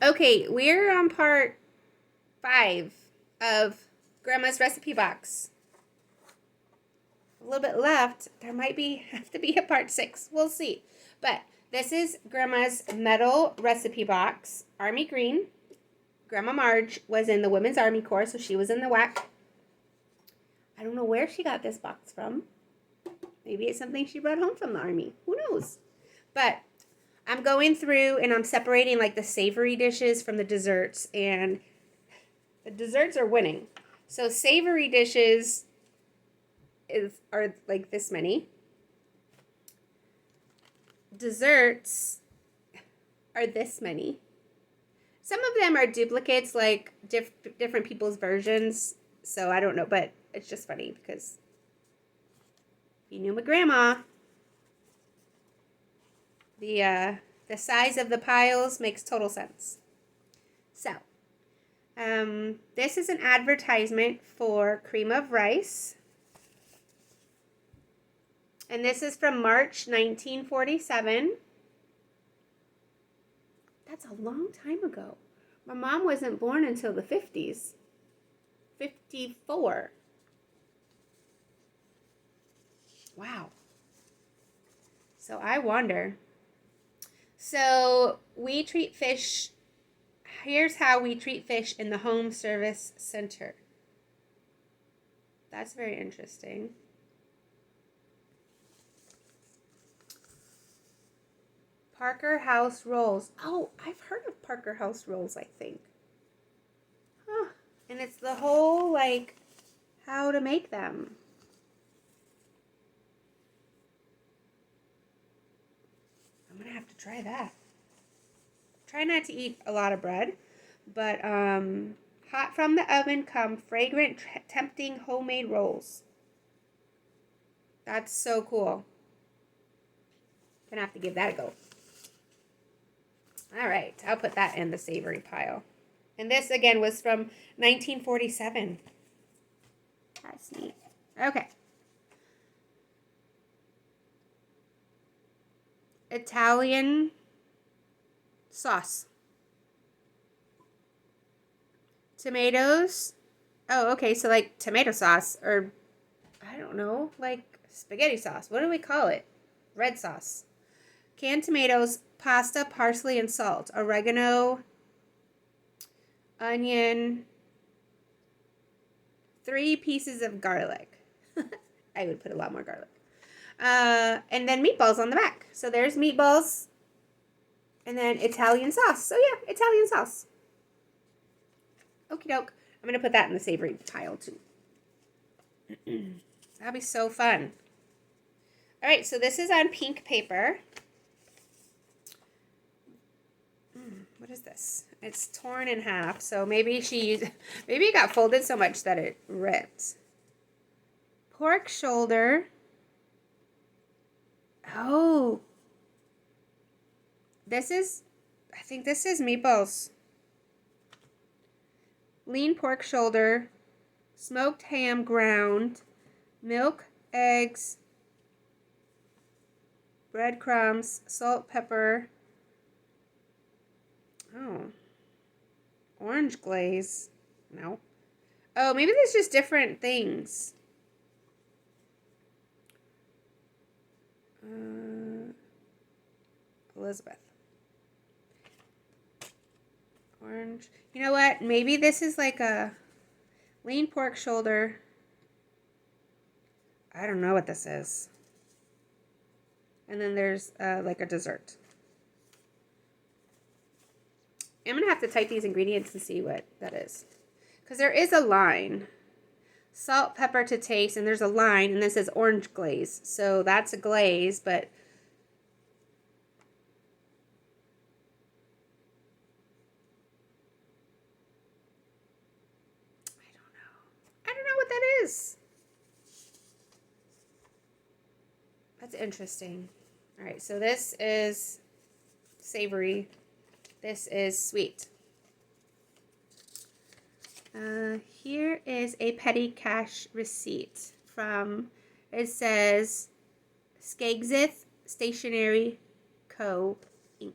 Okay, we're on part 5 of Grandma's recipe box. A little bit left. There might have to be a part 6. We'll see. But this is Grandma's metal recipe box. Army green. Grandma Marge was in the Women's Army Corps, so she was in the WAC. I don't know where she got this box from. Maybe it's something she brought home from the Army. Who knows? But I'm going through and I'm separating like the savory dishes from the desserts, and the desserts are winning. So savory dishes are like this many. Desserts are this many. Some of them are duplicates, like different people's versions. So I don't know, but it's just funny because if you knew my grandma, the size of the piles makes total sense. So, this is an advertisement for cream of rice. And this is from March 1947. That's a long time ago. My mom wasn't born until the 50s. 54. Wow. So I wonder. So we treat fish. Here's how we treat fish in the home service center. That's very interesting. Parker House rolls. Oh, I've heard of Parker House rolls, I think. Huh. And it's the whole, like, how to make them. I'm going to have to try that. Try not to eat a lot of bread. But, hot from the oven come fragrant, tempting homemade rolls. That's so cool. Gonna have to give that a go. All right, I'll put that in the savory pile. And this, again, was from 1947. That's neat. Okay. Italian sauce. Tomatoes. Oh, okay, so like tomato sauce, or I don't know, like spaghetti sauce. What do we call it? Red sauce. Canned tomatoes, pasta, parsley, and salt. Oregano, onion, 3 pieces of garlic. I would put a lot more garlic. And then meatballs on the back. So there's meatballs. And then Italian sauce. So yeah, Italian sauce. Okie doke. I'm going to put that in the savory pile too. That'll be so fun. All right, so this is on pink paper. What is this? It's torn in half, so maybe maybe it got folded so much that it ripped. Pork shoulder. Oh. I think this is meatballs. Lean pork shoulder, smoked ham ground, milk, eggs, breadcrumbs, salt, pepper. Oh. Orange glaze. No. Oh, maybe there's just different things. Elizabeth. Orange. You know what? Maybe this is like a lean pork shoulder. I don't know what this is. And then there's like a dessert. I'm going to have to type these ingredients and see what that is. Because there is a line. Salt, pepper to taste, and there's a line, and this says orange glaze. So that's a glaze, but I don't know. I don't know what that is. That's interesting. All right, so this is savory. This is sweet. Here is a petty cash receipt from, it says, Skagsith Stationery Co. Inc.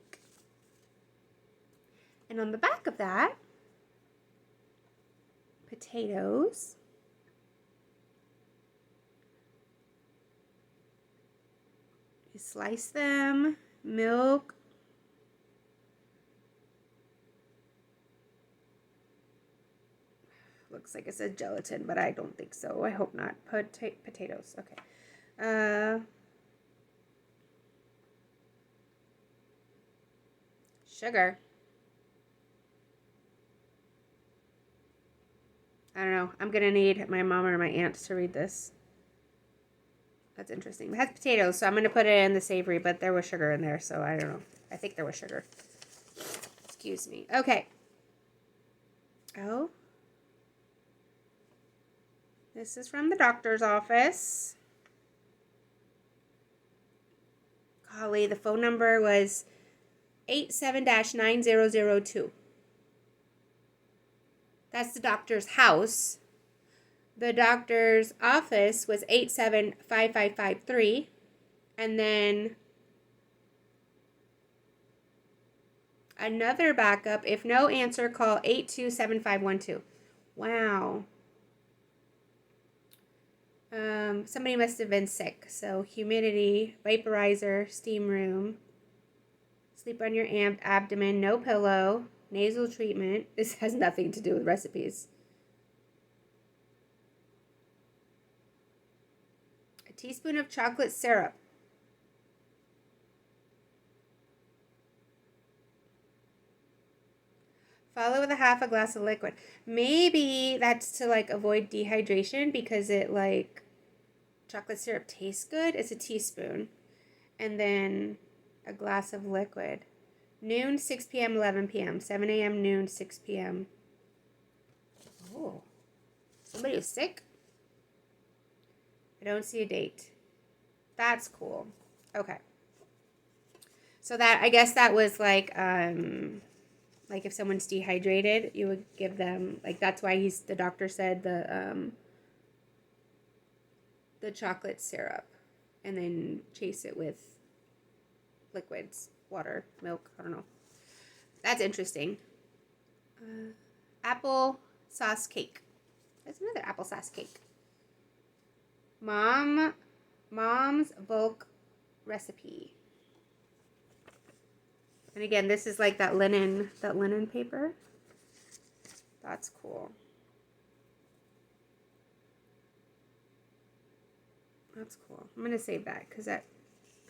And on the back of that, potatoes. You slice them, milk. Looks like it says gelatin, but I don't think so. I hope not. Potatoes. Okay. Sugar. I don't know. I'm going to need my mom or my aunt to read this. That's interesting. It has potatoes, so I'm going to put it in the savory, but there was sugar in there, so I don't know. I think there was sugar. Excuse me. Okay. Oh. This is from the doctor's office. Golly, the phone number was 87-9002. That's the doctor's house. The doctor's office was 875553. And then another backup. If no answer, call 827512. Wow. Somebody must have been sick. So humidity, vaporizer, steam room, sleep on your abdomen, no pillow, nasal treatment. This has nothing to do with recipes. A teaspoon of chocolate syrup. Follow with a half a glass of liquid. Maybe that's to like avoid dehydration because it like chocolate syrup tastes good. It's a teaspoon. And then a glass of liquid. Noon, 6 p.m., 11 p.m. 7 a.m., noon, 6 p.m. Oh. Somebody was sick? I don't see a date. That's cool. Okay. So that, I guess that was like if someone's dehydrated, you would give them, like, that's why the doctor said the chocolate syrup and then chase it with liquids, water, milk, I don't know. That's interesting. Apple sauce cake. That's another applesauce cake. Mom's Volk recipe. And again, this is like that linen paper. That's cool. That's cool. I'm going to save that because that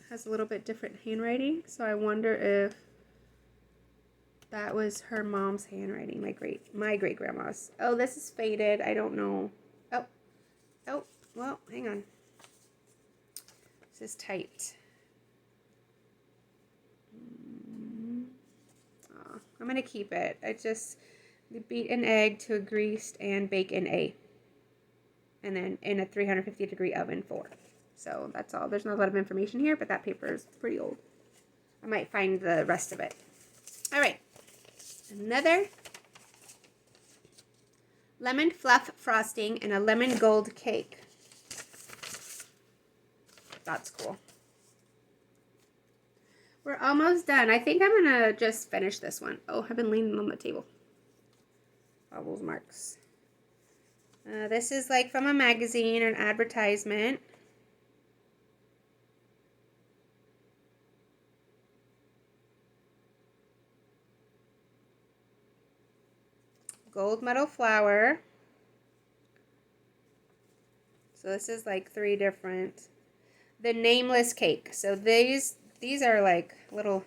has a little bit different handwriting. So I wonder if that was her mom's handwriting, my great grandma's. Oh, this is faded. I don't know. Oh, well, hang on. This is typed. I'm going to keep it. I just beat an egg to a greased and bake in and then in a 350-degree oven for. So that's all. There's not a lot of information here, but that paper is pretty old. I might find the rest of it. All right. Another lemon fluff frosting and a lemon gold cake. That's cool. We're almost done. I think I'm going to just finish this one. Oh, I've been leaning on the table. All those marks. This is like from a magazine, an advertisement. Gold medal flour. So this is like 3 different. The nameless cake. So these are like little,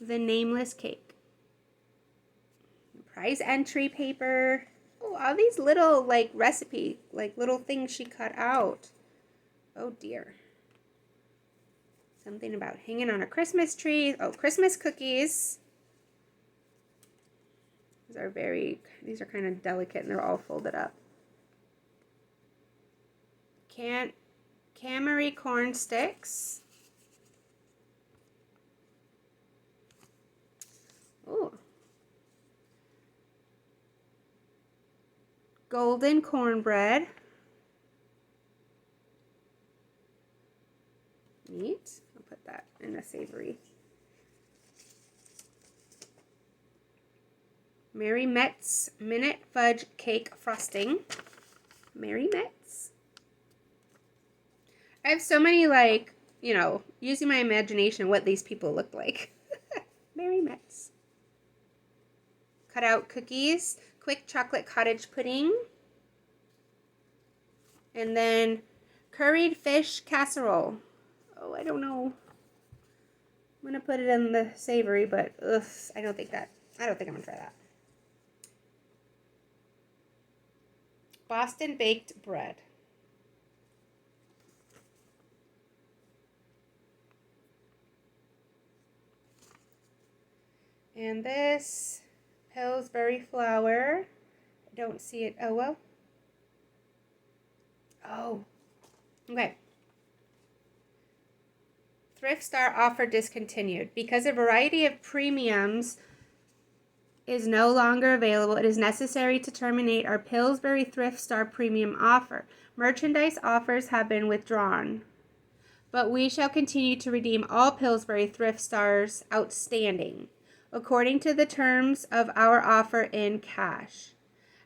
the nameless cake. Prize entry paper. Oh, all these little like recipe, like little things she cut out. Oh dear. Something about hanging on a Christmas tree. Oh, Christmas cookies. These are kind of delicate and they're all folded up. Camry corn sticks. Oh. Golden cornbread. Neat. I'll put that in a savory. Mary Metz Minute Fudge Cake Frosting. Mary Metz. I have so many, like, you know, using my imagination what these people look like. Mary Metz. Cut out cookies. Quick chocolate cottage pudding. And then curried fish casserole. Oh, I don't know. I'm going to put it in the savory, but ugh, I don't think I'm going to try that. Boston baked bread. And this Pillsbury flour. I don't see it. Oh, well. Oh. Okay. Thrift Star offer discontinued. Because a variety of premiums is no longer available, it is necessary to terminate our Pillsbury Thrift Star premium offer. Merchandise offers have been withdrawn, but we shall continue to redeem all Pillsbury Thrift Stars outstanding, according to the terms of our offer in cash,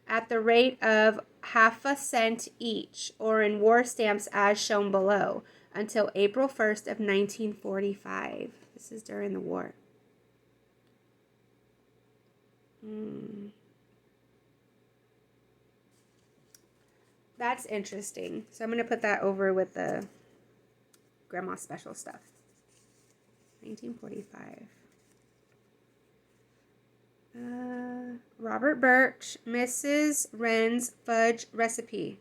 at the rate of half a cent each, or in war stamps as shown below, until April 1st of 1945. This is during the war. That's interesting. So I'm going to put that over with the Grandma Special stuff. 1945. Robert Birch, Mrs. Wren's fudge recipe.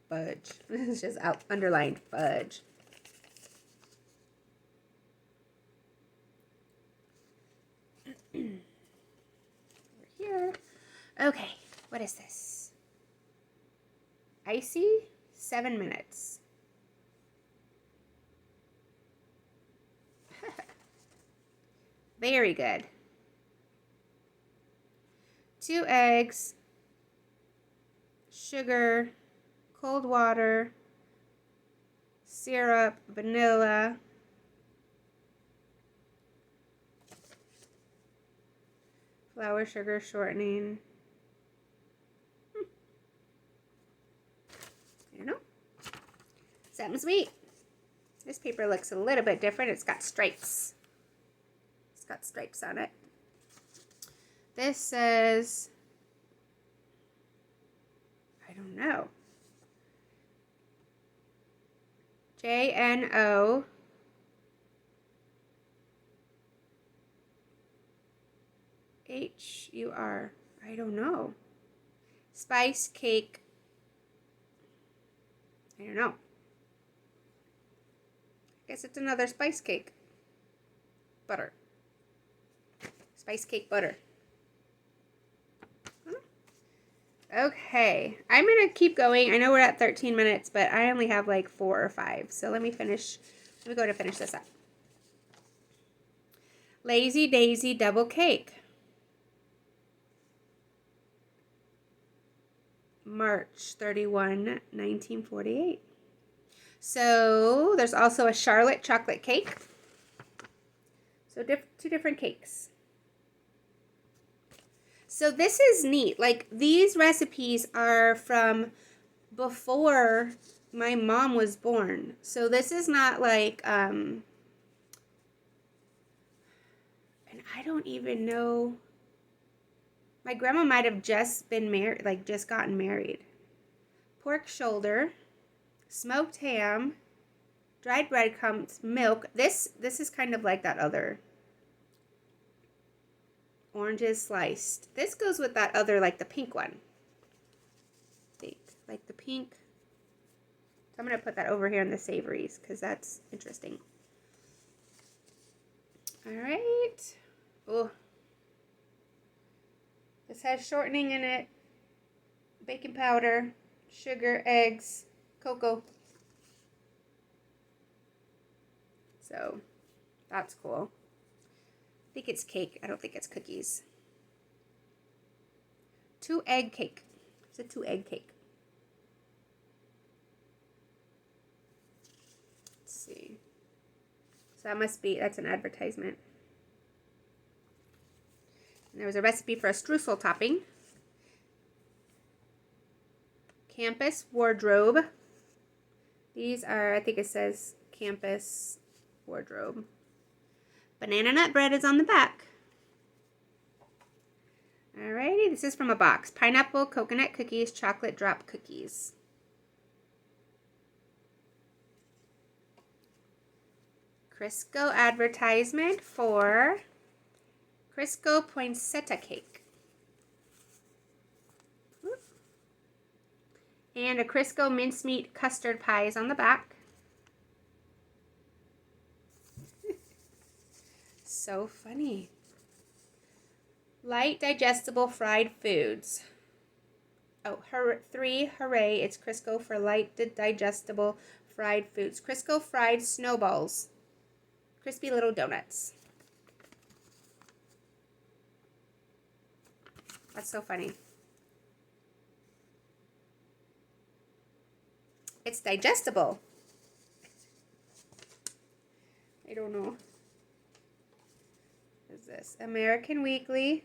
Fudge. It's just underlined fudge. Over here. Okay, what is this? Icy, 7 minutes. Very good. 2 eggs, sugar, cold water, syrup, vanilla, flour, sugar, shortening. I don't know. Something sweet. This paper looks a little bit different. It's got stripes. It's got stripes on it. This says, I don't know. JNO HUR. I don't know. Spice cake. I don't know. I guess it's another spice cake. Butter. Spice cake butter. Okay, I'm going to keep going. I know we're at 13 minutes, but I only have like 4 or 5. So let me go to finish this up. Lazy Daisy double cake. March 31, 1948. So there's also a Charlotte chocolate cake. So 2 different cakes. So this is neat. Like, these recipes are from before my mom was born. So this is not like, and I don't even know. My grandma might have just been married, like just gotten married. Pork shoulder, smoked ham, dried breadcrumbs, milk. This is kind of like that other. Oranges sliced. This goes with that other, like the pink one. Like the pink. So I'm going to put that over here in the savories because that's interesting. All right. Oh. This has shortening in it, baking powder, sugar, eggs, cocoa. So that's cool. I think it's cake. I don't think it's cookies. 2 egg cake. It's a 2 egg cake. Let's see. So that's an advertisement. There was a recipe for a streusel topping. Campus wardrobe. These are, I think it says campus wardrobe. Banana nut bread is on the back. Alrighty, this is from a box. Pineapple coconut cookies, chocolate drop cookies. Crisco advertisement for Crisco poinsettia cake. And a Crisco mincemeat custard pie is on the back. So funny. Light digestible fried foods. Oh, 3, hooray, it's Crisco for light digestible fried foods. Crisco fried snowballs. Crispy little donuts. That's so funny. It's digestible. I don't know. What is this? American Weekly.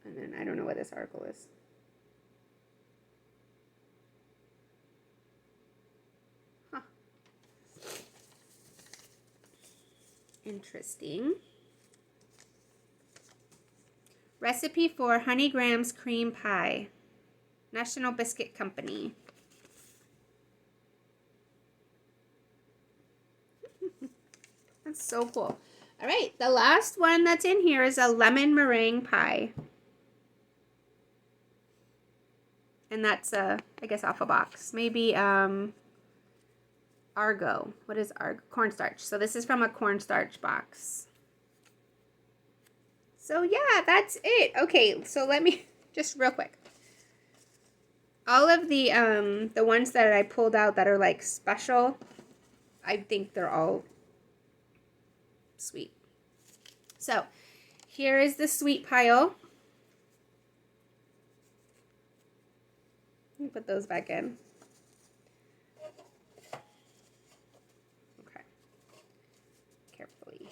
And then I don't know what this article is. Huh. Interesting. Recipe for Honey Grahams cream pie. National Biscuit Company. That's so cool. All right, the last one that's in here is a lemon meringue pie. And that's, I guess, off a box. Maybe Argo. What is Argo? Cornstarch. So this is from a cornstarch box. So yeah, that's it. Okay, so let me, just real quick. All of the ones that I pulled out that are like special, I think they're all sweet. So here is the sweet pile. Let me put those back in. Okay. Carefully.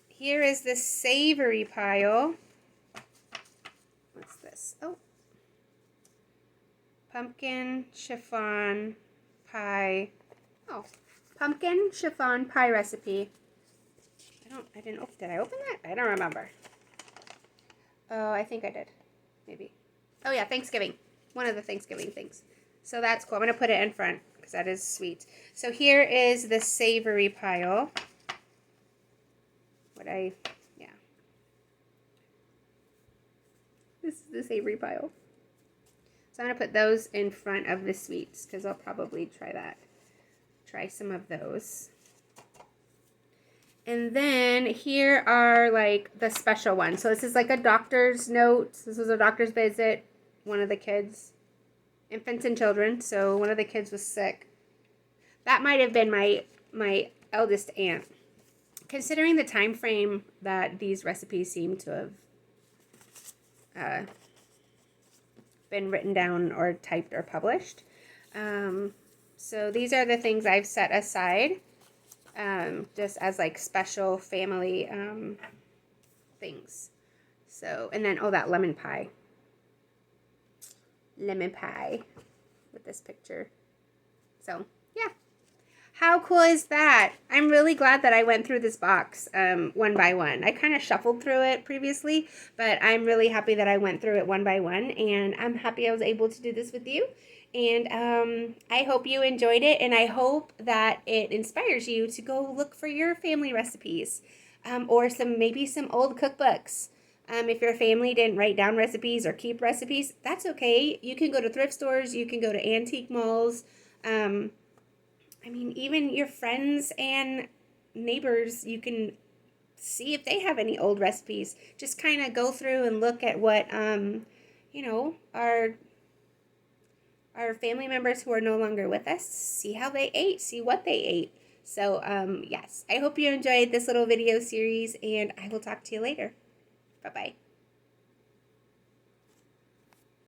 Here is the savory pile. What's this? Oh. Pumpkin chiffon pie. Oh. Pumpkin chiffon pie recipe. Did I open that? I don't remember. Oh, I think I did. Maybe. Oh yeah, Thanksgiving. One of the Thanksgiving things. So that's cool. I'm going to put it in front because that is sweet. So here is the savory pile. Yeah. This is the savory pile. So I'm going to put those in front of the sweets because I'll probably try some of those. And then here are like the special ones. So this is like a doctor's note. This was a doctor's visit. One of the kids, infants and children. So one of the kids was sick. That might have been my eldest aunt. Considering the time frame that these recipes seem to have been written down or typed or published. So these are the things I've set aside. Just as like special family things. So, and then, oh, that lemon pie. Lemon pie with this picture. So, yeah. How cool is that? I'm really glad that I went through this box one by one. I kind of shuffled through it previously, but I'm really happy that I went through it one by one, and I'm happy I was able to do this with you. And I hope you enjoyed it, and I hope that it inspires you to go look for your family recipes or maybe some old cookbooks. If your family didn't write down recipes or keep recipes, that's okay. You can go to thrift stores. You can go to antique malls. I mean, even your friends and neighbors, you can see if they have any old recipes. Just kind of go through and look at what, our family members who are no longer with us, see how they ate, see what they ate. So, yes, I hope you enjoyed this little video series, and I will talk to you later. Bye-bye.